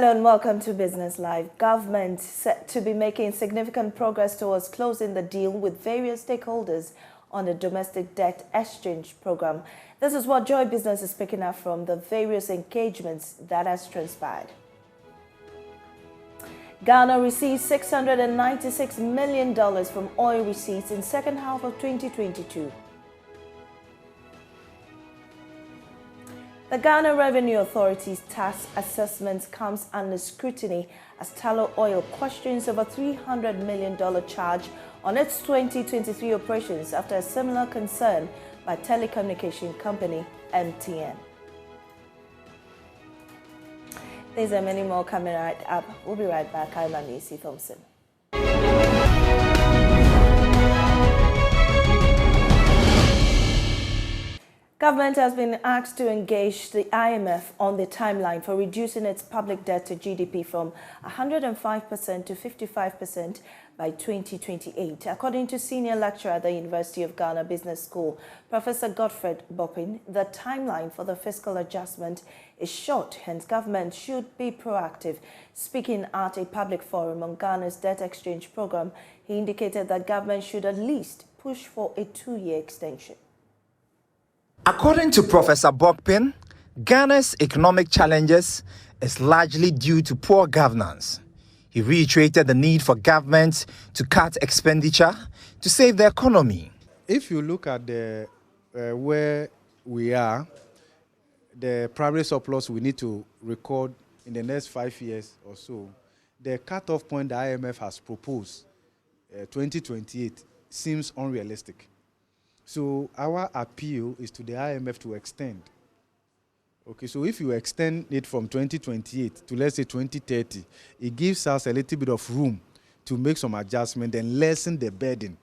Hello and welcome to Business Live. Government set to be making significant progress towards closing the deal with various stakeholders on the domestic debt exchange program. This is what Joy Business is picking up from the various engagements that has transpired. Ghana received $696 million from oil receipts in second half of 2022. The Ghana Revenue Authority's tax assessment comes under scrutiny as Tullow Oil questions over $300 million charge on its 2023 operations after a similar concern by telecommunication company MTN. These and many more coming right up. We'll be right back. I'm Maame Esi Thompson. Government has been asked to engage the IMF on the timeline for reducing its public debt to GDP from 105% to 55% by 2028. According to senior lecturer at the University of Ghana Business School, Professor Godfred Boppin, the timeline for the fiscal adjustment is short, hence government should be proactive. Speaking at a public forum on Ghana's debt exchange program, he indicated that government should at least push for a 2-year extension. According to Professor Boppin, Ghana's economic challenges is largely due to poor governance. He reiterated the need for governments to cut expenditure to save the economy. If you look at the where we are, the primary surplus we need to record in the next 5 years or so, the cutoff point the IMF has proposed, 2028, seems unrealistic. So our appeal is to the IMF to extend. Okay, so if you extend it from 2028 to, let's say, 2030, it gives us a little bit of room to make some adjustment and lessen the burden,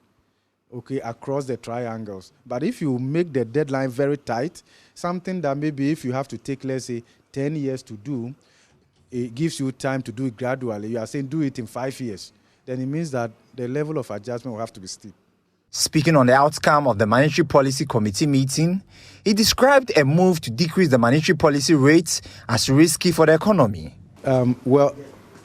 okay, across the triangles. But if you make the deadline very tight, something that maybe if you have to take, let's say, 10 years to do, it gives you time to do it gradually. You are saying do it in 5 years. Then it means that the level of adjustment will have to be steep. Speaking on the outcome of the Monetary Policy Committee meeting, he described a move to decrease the monetary policy rates as risky for the economy. Well,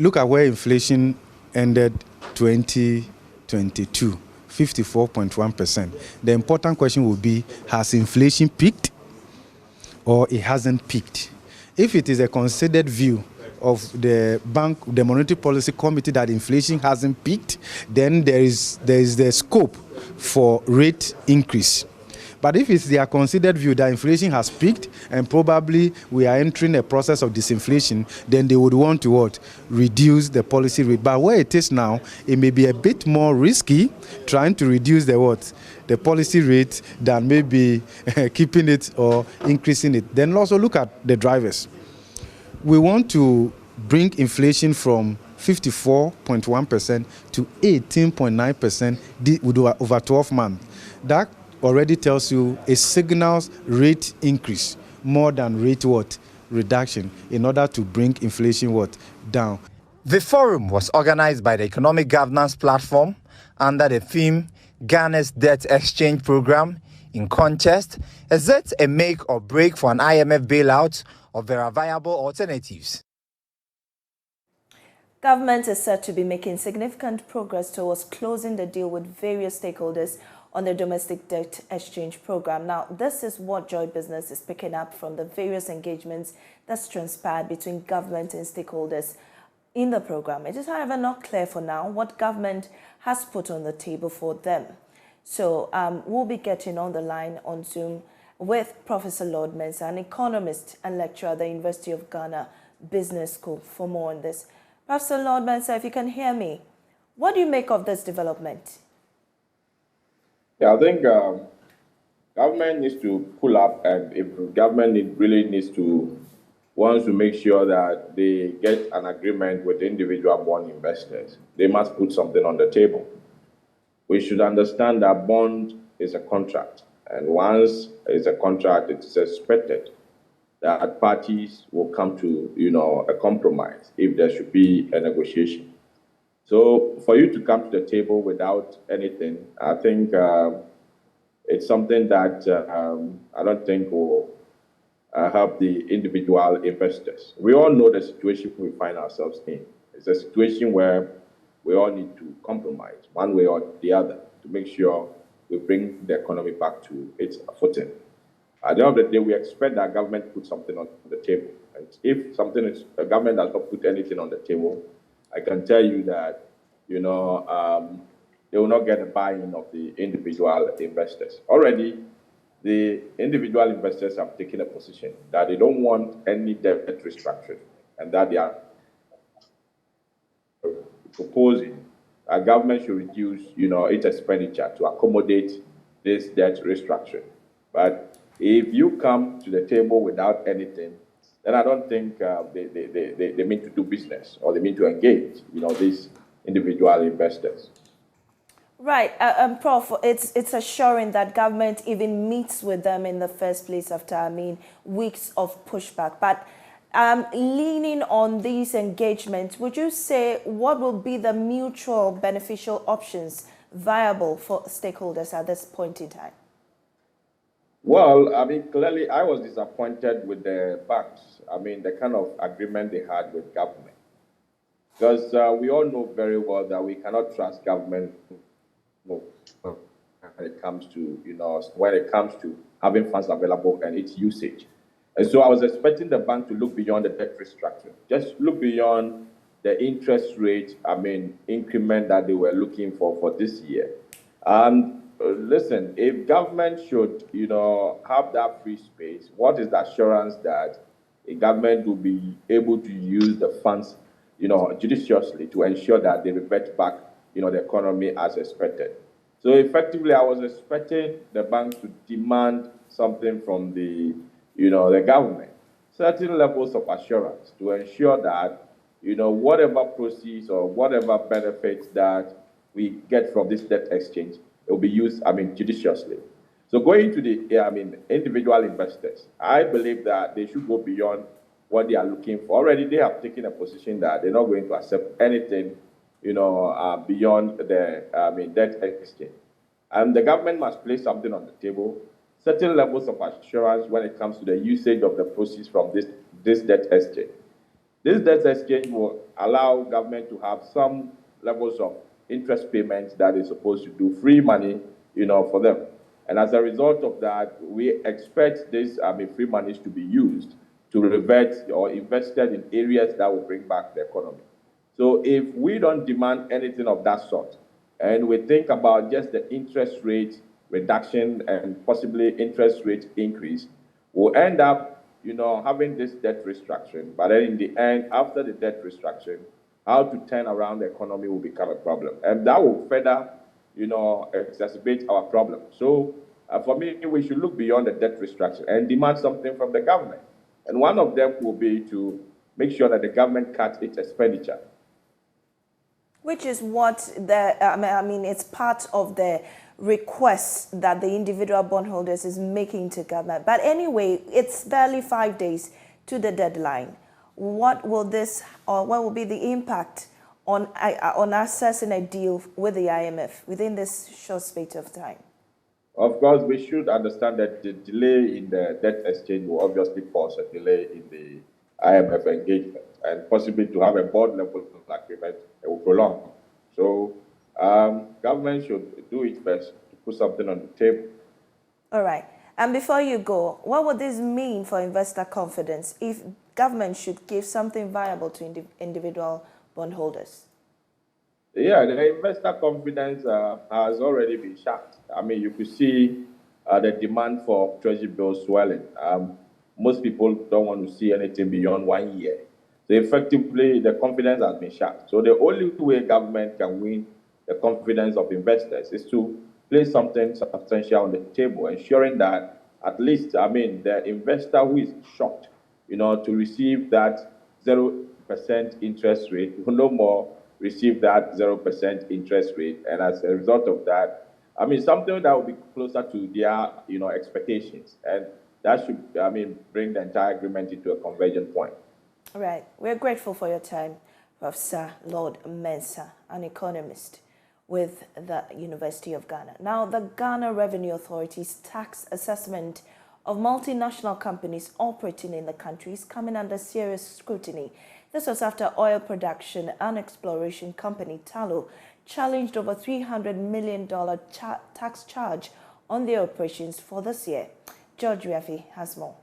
look at where inflation ended 2022, 54.1%. The important question will be, has inflation peaked or it hasn't peaked? If it is a considered view of the Monetary Policy Committee that inflation hasn't peaked, then there is the scope for rate increase. But if it's their considered view that inflation has peaked and probably we are entering a process of disinflation, then they would want to what? Reduce the policy rate. But where it is now, it may be a bit more risky trying to reduce the what? The policy rate than maybe keeping it or increasing it. Then also look at the drivers. We want to bring inflation from 54.1% to 18.9% over 12 months. That already tells you it signals rate increase more than rate what? Reduction in order to bring inflation what? Down. The forum was organized by the Economic Governance Platform under the theme Ghana's Debt Exchange Program in contest. Is it a make or break for an IMF bailout, or there are viable alternatives? Government is said to be making significant progress towards closing the deal with various stakeholders on the domestic debt exchange program. Now, this is what Joy Business is picking up from the various engagements that's transpired between government and stakeholders in the program. It is, however, not clear for now what government has put on the table for them. So we'll be getting on the line on Zoom with Professor Lord Mensah, an economist and lecturer at the University of Ghana Business School, for more on this. Professor Lord Mensah, if you can hear me, what do you make of this development? Yeah, I think government needs to pull up, and if government really wants to make sure that they get an agreement with individual bond investors, they must put something on the table. We should understand that bond is a contract. And once it's a contract, it is expected that parties will come to, a compromise if there should be a negotiation. So for you to come to the table without anything, I think it's something that I don't think will help the individual investors. We all know the situation we find ourselves in. It's a situation where we all need to compromise one way or the other to make sure we bring the economy back to its footing. At the end of the day, we expect that government put something on the table. And if the government does not put anything on the table, I can tell you that, they will not get the buy-in of the individual investors. Already, the individual investors have taken a position that they don't want any debt restructuring and that they are proposing a government should reduce, its expenditure to accommodate this debt restructuring. But if you come to the table without anything, then I don't think they mean to do business or they mean to engage, these individual investors. Right, Prof, it's assuring that government even meets with them in the first place after, weeks of pushback. But leaning on these engagements, would you say what will be the mutual beneficial options viable for stakeholders at this point in time? Well, clearly I was disappointed with the banks. The kind of agreement they had with government. Because we all know very well that we cannot trust government when it comes to, having funds available and its usage. And so I was expecting the bank to look beyond the debt restructuring, just look beyond the interest rate, increment that they were looking for this year. Listen, if government should, have that free space, what is the assurance that a government will be able to use the funds, judiciously to ensure that they revert back, the economy as expected? So effectively, I was expecting the bank to demand something from the government, certain levels of assurance to ensure that, whatever proceeds or whatever benefits that we get from this debt exchange, it will be used, judiciously. So going to the, individual investors, I believe that they should go beyond what they are looking for. Already they have taken a position that they're not going to accept anything, beyond the, debt exchange. And the government must place something on the table, certain levels of assurance when it comes to the usage of the proceeds from this debt exchange. This debt exchange will allow government to have some levels of interest payments that is supposed to do free money, for them. And as a result of that, we expect this free monies to be used to revert or invested in areas that will bring back the economy. So if we don't demand anything of that sort, and we think about just the interest rate reduction and possibly interest rate increase, we'll end up, having this debt restructuring. But then in the end, after the debt restructuring, how to turn around the economy will become a problem. And that will further, exacerbate our problem. So for me, we should look beyond the debt restructuring and demand something from the government. And one of them will be to make sure that the government cuts its expenditure. Which is what it's part of the request that the individual bondholders is making to government. But anyway, it's barely 5 days to the deadline. What will be the impact on accessing a deal with the IMF within this short space of time? Of course, we should understand that the delay in the debt exchange will obviously cause a delay in the IMF engagement, and possibly to have a board level agreement, it will prolong. So government should do its best to put something on the table. All right. And before you go, what would this mean for investor confidence if government should give something viable to individual bondholders? Yeah, the investor confidence has already been shot. You could see the demand for treasury bills swelling. Most people don't want to see anything beyond 1 year. So effectively, the confidence has been shot. So the only way government can win the confidence of investors is to place something substantial on the table, ensuring that at least, the investor who is shocked, to receive that 0% interest rate will no more receive that 0% interest rate. And as a result of that, something that will be closer to their, expectations. And that should, bring the entire agreement into a convergent point. All right. We're grateful for your time, Professor Lord Mensah, an economist with the University of Ghana. Now, the Ghana Revenue Authority's tax assessment of multinational companies operating in the country is coming under serious scrutiny. This was after oil production and exploration company Tullow challenged over $300 million tax charge on their operations for this year. George Riafi has more.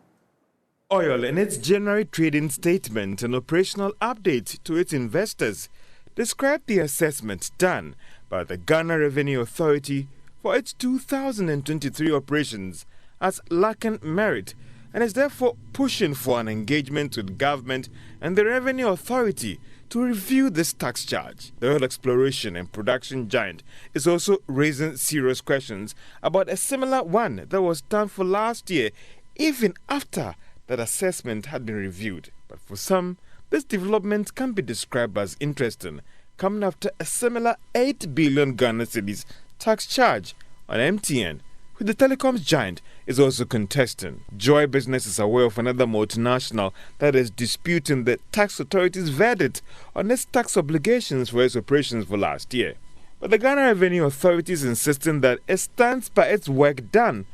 Oil, in its January trading statement and operational update to its investors, described the assessment done by the Ghana Revenue Authority for its 2023 operations as lacking merit and is therefore pushing for an engagement with government and the Revenue Authority to review this tax charge. The oil exploration and production giant is also raising serious questions about a similar one that was done for last year, even after that assessment had been reviewed. But for some, this development can be described as interesting, coming after a similar 8 billion Ghana cedis tax charge on MTN, which the telecoms giant is also contesting. Joy Business is aware of another multinational that is disputing the tax authority's verdict on its tax obligations for its operations for last year. But the Ghana Revenue Authority is insisting that it stands by its work done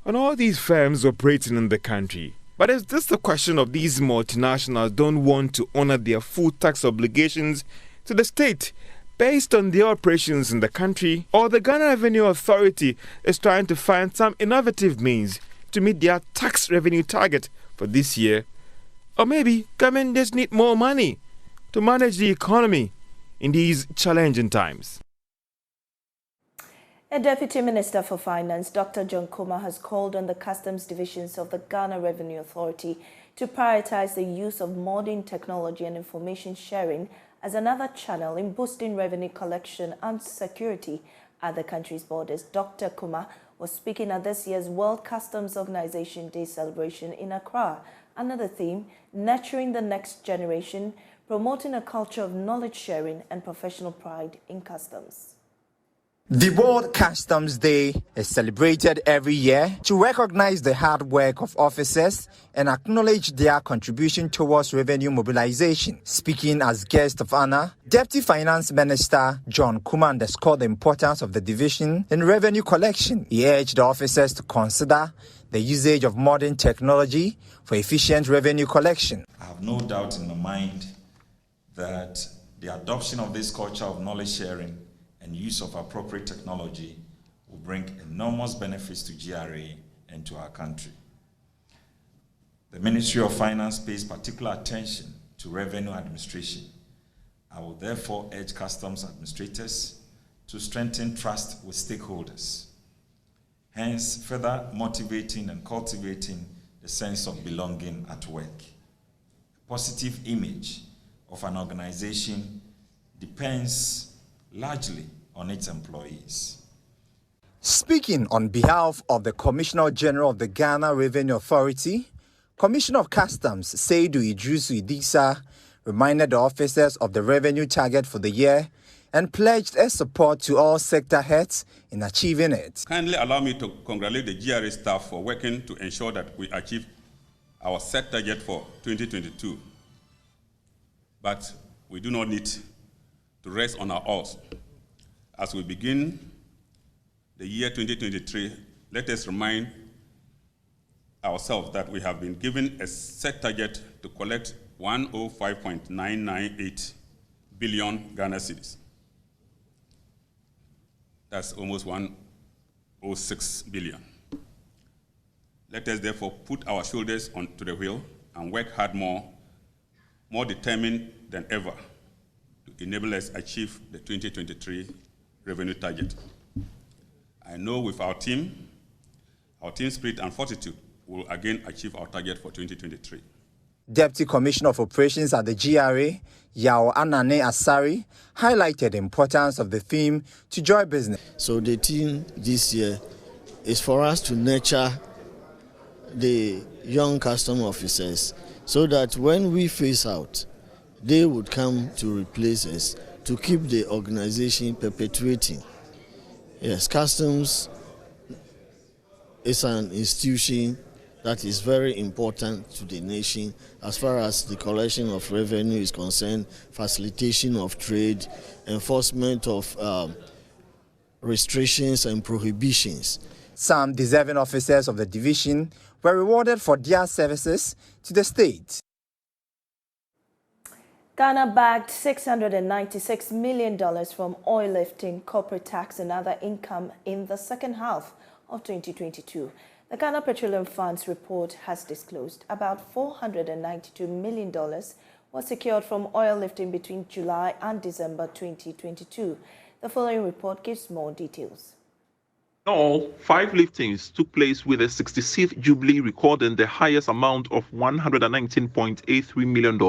on all these firms operating in the country. But is this the question of these multinationals don't want to honor their full tax obligations to the state based on their operations in the country, or the Ghana Revenue Authority is trying to find some innovative means to meet their tax revenue target for this year? Or maybe government just need more money to manage the economy in these challenging times. A Deputy Minister for Finance, Dr. John Kumah, has called on the customs divisions of the Ghana Revenue Authority to prioritize the use of modern technology and information sharing as another channel in boosting revenue collection and security at the country's borders. Dr. Kumah was speaking at this year's World Customs Organization Day celebration in Accra. Another theme, nurturing the next generation, promoting a culture of knowledge sharing and professional pride in customs. The World Customs Day is celebrated every year to recognize the hard work of officers and acknowledge their contribution towards revenue mobilization. Speaking as guest of honor, Deputy Finance Minister John Kumah underscored the importance of the division in revenue collection. He urged the officers to consider the usage of modern technology for efficient revenue collection. I have no doubt in my mind that the adoption of this culture of knowledge sharing and use of appropriate technology will bring enormous benefits to GRA and to our country. The Ministry of Finance pays particular attention to revenue administration. I will therefore urge customs administrators to strengthen trust with stakeholders, hence further motivating and cultivating the sense of belonging at work. A positive image of an organization depends largely on its employees. Speaking on behalf of the Commissioner General of the Ghana Revenue Authority, Commissioner of Customs Seydou Idrisu Idisa reminded the officers of the revenue target for the year and pledged a support to all sector heads in achieving it. Kindly allow me to congratulate the GRA staff for working to ensure that we achieve our set target for 2022. But we do not need to rest on our oars. As we begin the year 2023, let us remind ourselves that we have been given a set target to collect 105.998 billion Ghana cedis. That's almost 106 billion. Let us therefore put our shoulders onto the wheel and work hard more determined than ever to enable us to achieve the 2023 revenue target. I know with our team spirit and fortitude, we will again achieve our target for 2023. Deputy Commissioner of Operations at the GRA, Yao Anane Asari, highlighted the importance of the theme to Joy Business. So the theme this year is for us to nurture the young custom officers so that when we phase out, they would come to replace us to keep the organization perpetuating. Yes, customs is an institution that is very important to the nation as far as the collection of revenue is concerned, facilitation of trade, enforcement of restrictions and prohibitions. Some deserving officers of the division were rewarded for their services to the state. Ghana bagged $696 million from oil lifting, corporate tax and other income in the second half of 2022. The Ghana Petroleum Fund's report has disclosed about $492 million was secured from oil lifting between July and December 2022. The following report gives more details. All 5 liftings took place with the 66th Jubilee recording the highest amount of $119.83 million.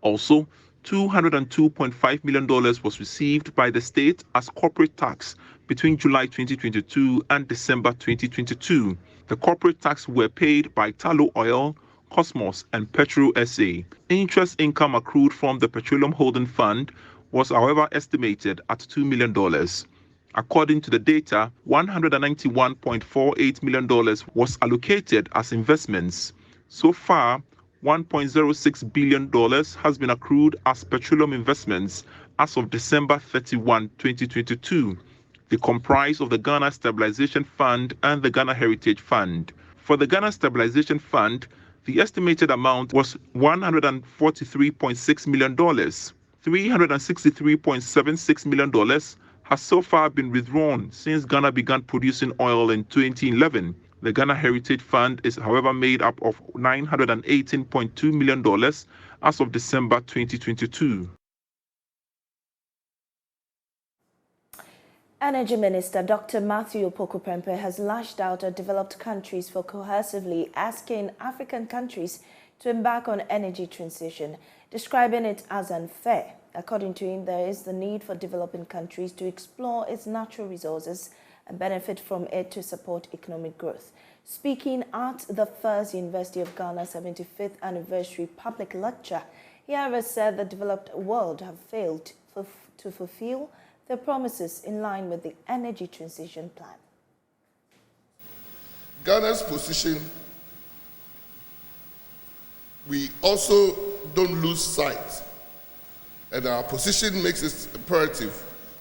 Also, $202.5 million was received by the state as corporate tax between July 2022 and December 2022. The corporate tax were paid by Tullow Oil, Cosmos and Petro SA. Interest income accrued from the Petroleum Holding Fund was, however, estimated at $2 million. According to the data, $191.48 million was allocated as investments. So far, $1.06 billion has been accrued as petroleum investments as of December 31, 2022. They comprise of the Ghana Stabilization Fund and the Ghana Heritage Fund. For the Ghana Stabilization Fund, the estimated amount was $143.6 million. $363.76 million has so far been withdrawn since Ghana began producing oil in 2011. The Ghana Heritage Fund is, however, made up of $918.2 million as of December 2022. Energy Minister Dr. Matthew Opoku-Prempeh has lashed out at developed countries for coercively asking African countries to embark on energy transition, describing it as unfair. According to him, there is the need for developing countries to explore its natural resources and benefit from it to support economic growth. Speaking at the First University of Ghana 75th Anniversary Public Lecture, he however said the developed world have failed to fulfill their promises in line with the energy transition plan. Ghana's position, we also don't lose sight, and our position makes it imperative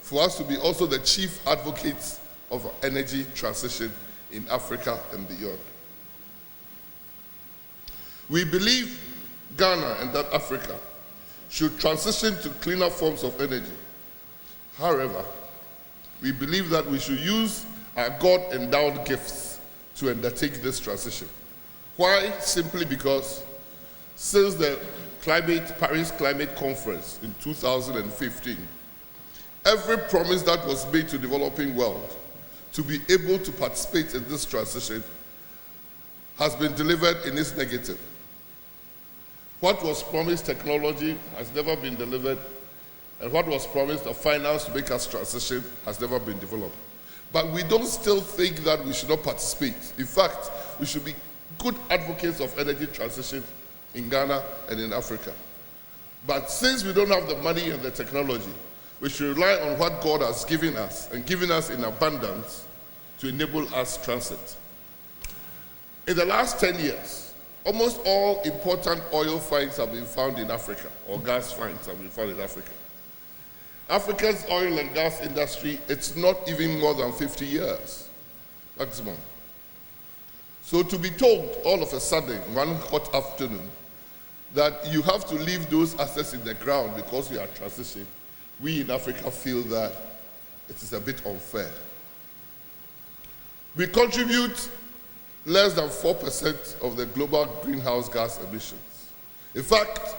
for us to be also the chief advocates of energy transition in Africa and beyond. We believe Ghana and that Africa should transition to cleaner forms of energy. However, we believe that we should use our God-endowed gifts to undertake this transition. Why? Simply because since the Paris Climate Conference in 2015, every promise that was made to the developing world to be able to participate in this transition has been delivered in its negative. What was promised, technology, has never been delivered, and what was promised, the finance to make us transition, has never been developed. But we don't still think that we should not participate. In fact, we should be good advocates of energy transition in Ghana and in Africa. But since we don't have the money and the technology, we should rely on what God has given us and given us in abundance to enable us transit. In the last 10 years, almost all important oil finds have been found in Africa, or gas finds have been found in Africa. Africa's oil and gas industry, it's not even more than 50 years maximum. So to be told all of a sudden, one hot afternoon, that you have to leave those assets in the ground because we are transitioning, we in Africa feel that it is a bit unfair. We contribute less than 4% of the global greenhouse gas emissions. In fact,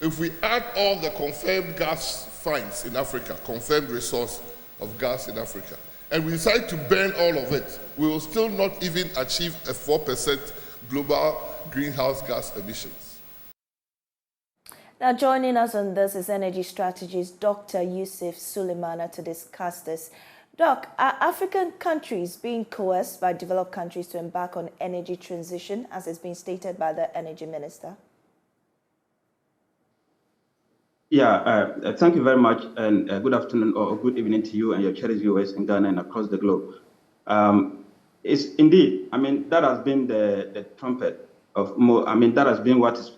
if we add all the confirmed gas finds in Africa, confirmed resource of gas in Africa, and we decide to burn all of it, we will still not even achieve a 4% global greenhouse gas emissions. Now, joining us on this is energy strategist Dr. Yusuf Suleimana to discuss this. Doc, are African countries being coerced by developed countries to embark on energy transition, as has been stated by the energy minister? Yeah, thank you very much, and good afternoon or good evening to you and your cherished viewers in Ghana and across the globe. It's indeed, that has been the trumpet of that has been what is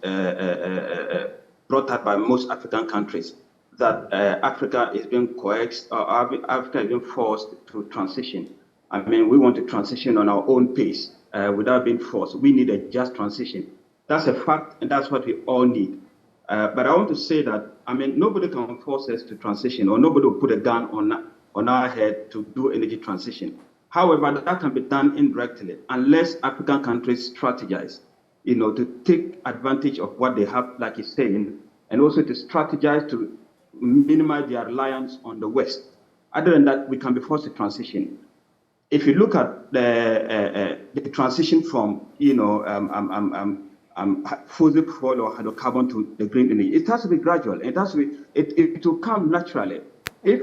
brought up by most African countries, that Africa is being coerced, or Africa is being forced to transition I mean, we want to transition on our own pace without being forced. We need a just transition. That's a fact, and that's what we all need. But I want to say that, I mean, nobody can force us to transition, or nobody will put a gun on our head to do energy transition. However, that can be done indirectly, unless African countries strategize, to take advantage of what they have, like he's saying, and also to strategize to minimize their reliance on the West. Other than that, we can be forced to transition. If you look at the transition from, fossil fuel or hydrocarbon to the green energy, it has to be gradual. It will come naturally. If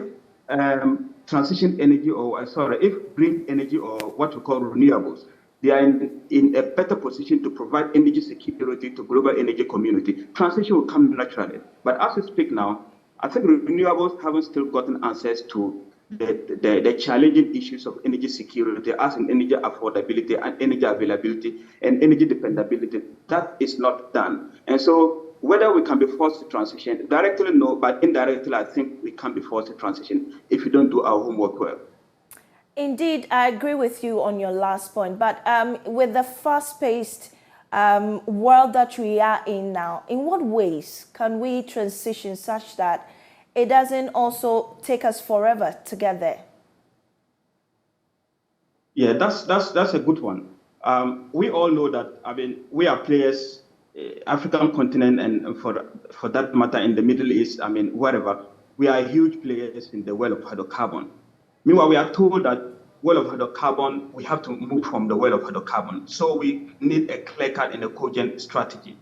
transition energy, if green energy or what we call renewables, they are in a better position to provide energy security to global energy community, transition will come naturally. But as we speak now, I think renewables haven't still gotten answers to the challenging issues of energy security, as in energy affordability and energy availability and energy dependability. That is not done. And so whether we can be forced to transition, directly no, but indirectly I think we can be forced to transition if we don't do our homework well. Indeed, I agree with you on your last point, but with the fast-paced world that we are in now, in what ways can we transition such that it doesn't also take us forever to get there? Yeah, that's a good one. We all know that, I mean, we are players, African continent, and for that matter in the Middle East, I mean, wherever, we are huge players in the world of hydrocarbon. Meanwhile, we are told that world of hydrocarbon, we have to move from the world of hydrocarbon. So we need a clear-cut and a cogent strategy.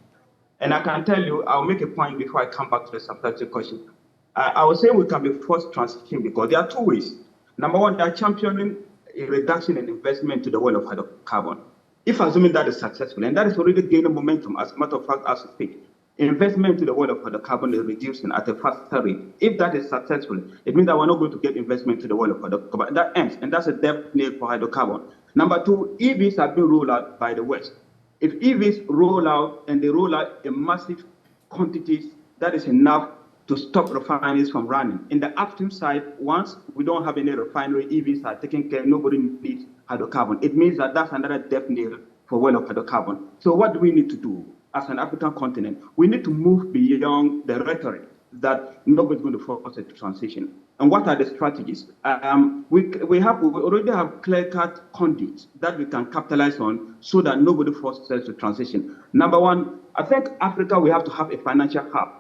And I can tell you, I'll make a point before I come back to the substantive question. I would say we can be forced transition because there are two ways. Number one, they are championing a reduction in investment to the world of hydrocarbon. If assuming that is successful, and that is already gaining momentum, as a matter of fact, as we speak, investment to the world of hydrocarbon is reducing at a faster rate. If that is successful, it means that we're not going to get investment to the world of hydrocarbon. That ends, and that's a definite need for hydrocarbon. Number two, EVs have been rolled out by the West. If EVs roll out and they roll out in massive quantities, that is enough to stop refineries from running. In the upstream side, once we don't have any refinery, EVs are taken care, nobody needs hydrocarbon. It means that that's another definite for world of hydrocarbon. So what do we need to do as an African continent? We need to move beyond the rhetoric that nobody's going to force it to transition. And what are the strategies? We already have clear-cut conduits that we can capitalize on so that nobody forces us to transition. Number one, I think Africa, we have to have a financial hub,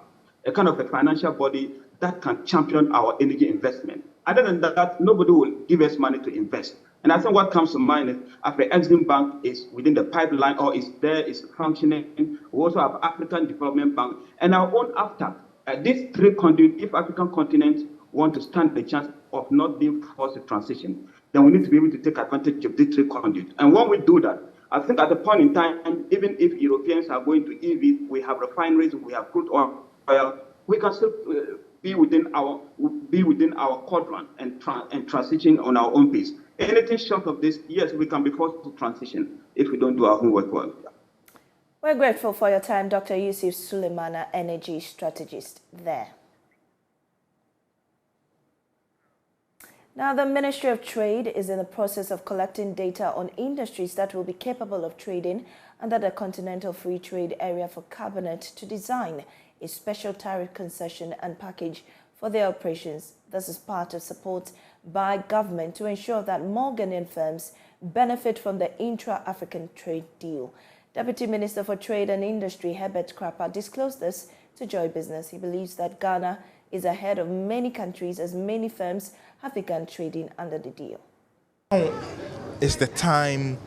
a kind of a financial body that can champion our energy investment. Other than that, nobody will give us money to invest. And I think what comes to mind is Afro-Exim Bank is within the pipeline or is there, is functioning. We also have African Development Bank and our own AFTA. These three conduits, if African continents want to stand the chance of not being forced to transition, then we need to be able to take advantage of these three conduits. And when we do that, I think at the point in time, even if Europeans are going to EV, we have refineries, we have crude oil, we can still be within our quadrant and transition on our own pace. Anything short of this, yes, we can be forced to transition if we don't do our homework well. We're grateful for your time, Dr. Yusuf Sulemana, energy strategist there. Now, the Ministry of Trade is in the process of collecting data on industries that will be capable of trading under the Continental Free Trade Area for Cabinet to design a special tariff concession and package for their operations. This is part of support by government to ensure that more Ghanaian firms benefit from the intra-African trade deal. Deputy Minister for Trade and Industry Herbert Krapa disclosed this to Joy Business. He believes that Ghana is ahead of many countries as many firms have begun trading under the deal. It's the time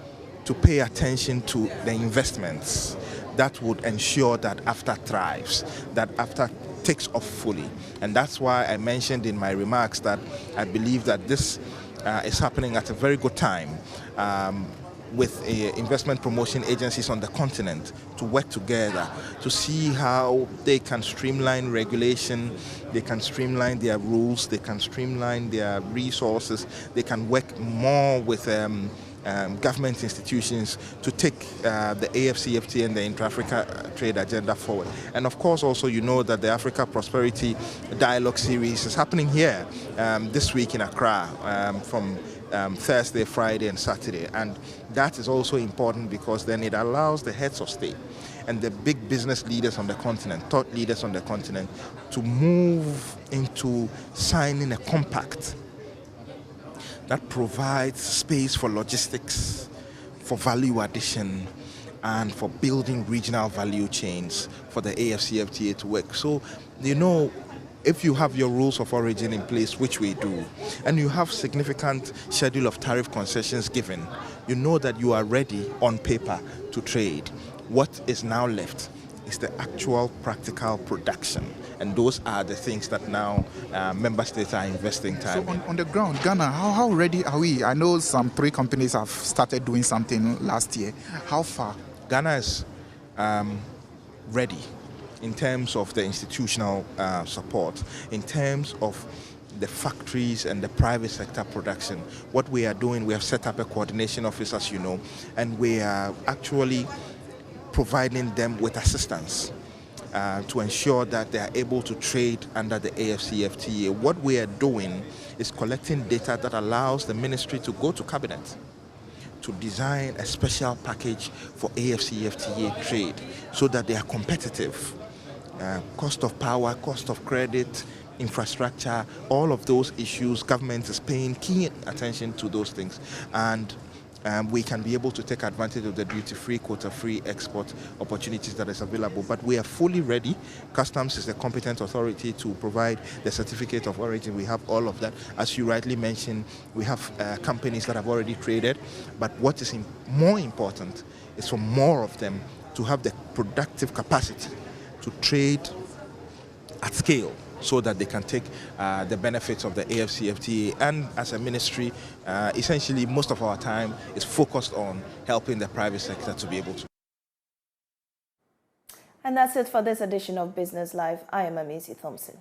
to pay attention to the investments that would ensure that AFTA thrives, that AFTA takes off fully. And that's why I mentioned in my remarks that I believe that this is happening at a very good time with investment promotion agencies on the continent to work together to see how they can streamline regulation, they can streamline their rules, they can streamline their resources, they can work more with government institutions to take the AFCFTA and the Intra-Africa Trade Agenda forward. And of course, also, you know that the Africa Prosperity Dialogue Series is happening here this week in Accra from Thursday, Friday, and Saturday. And that is also important because then it allows the heads of state and the big business leaders on the continent, thought leaders on the continent, to move into signing a compact that provides space for logistics, for value addition, and for building regional value chains for the AFCFTA to work. So, you know, if you have your rules of origin in place, which we do, and you have significant schedule of tariff concessions given, you know that you are ready on paper to trade. What is now left is the actual practical production. And those are the things that now member states are investing time in. So on the ground, Ghana, how ready are we? I know some 3 companies have started doing something last year. How far? Ghana is ready in terms of the institutional support, in terms of the factories and the private sector production. What we are doing, we have set up a coordination office, as you know, and we are actually providing them with assistance to ensure that they are able to trade under the AFCFTA. What we are doing is collecting data that allows the ministry to go to cabinet to design a special package for AFCFTA trade so that they are competitive. Cost of power, cost of credit, infrastructure, all of those issues, government is paying keen attention to those things. And we can be able to take advantage of the duty-free, quota-free export opportunities that is available. But we are fully ready. Customs is the competent authority to provide the certificate of origin. We have all of that. As you rightly mentioned, we have companies that have already traded. But what is more important is for more of them to have the productive capacity to trade at scale, so that they can take the benefits of the AFCFTA. And as a ministry, essentially most of our time is focused on helping the private sector to be able to. And that's it for this edition of Business Live. I am Maame Esi Thompson.